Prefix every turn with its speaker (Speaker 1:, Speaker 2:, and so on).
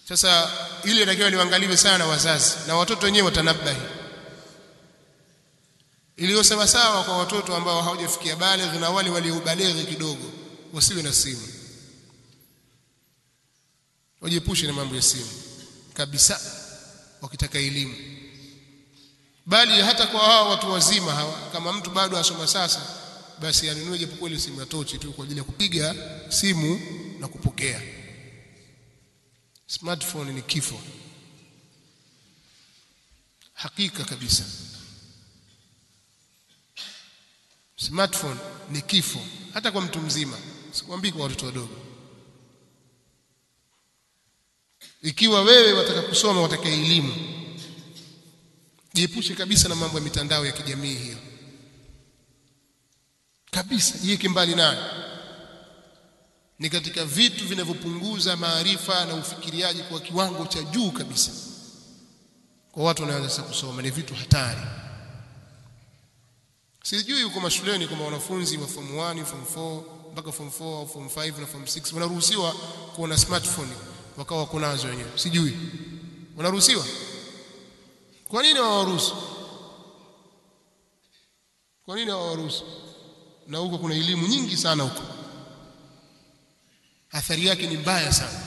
Speaker 1: Sasa ile inatakiwa liangaliwe sana wazazi na watoto wenyewe watanabahi. Iliyo sawa sawa kwa watoto ambao hawajafikia baligh na wale waliobaligh kidogo wasiwe na simu. Wajiepushe na mambo ya simu kabisa wakitaka elimu. Bali hata kwa hao watu wazima hawa, kama mtu bado asoma sasa, basi anunue japokuwa ile simu ya tochi tu kwa ajili ya kupiga simu na kupokea. Smartphone ni kifo. Hakika kabisa. Smartphone ni kifo hata kwa mtu mzima, sikwambii kwa watoto wadogo. Ikiwa wewe wataka kusoma, wataka elimu, jiepushe kabisa na mambo ya mitandao ya kijamii hiyo. Kabisa jiweke mbali nayo. Ni katika vitu vinavyopunguza maarifa na ufikiriaji kwa kiwango cha juu kabisa. Kwa watu wanaanza sasa kusoma, ni vitu hatari. Sijui huko mashuleni kama wanafunzi wa form 1, form 4 mpaka form 4 au form 5 na form 6 wanaruhusiwa kuwa na smartphone wakawa wako nazo wenyewe. Sijui. Wanaruhusiwa? Kwa nini hawaruhusu? Kwa nini hawaruhusu? Na huko kuna elimu nyingi sana huko. Athari yake ni mbaya sana.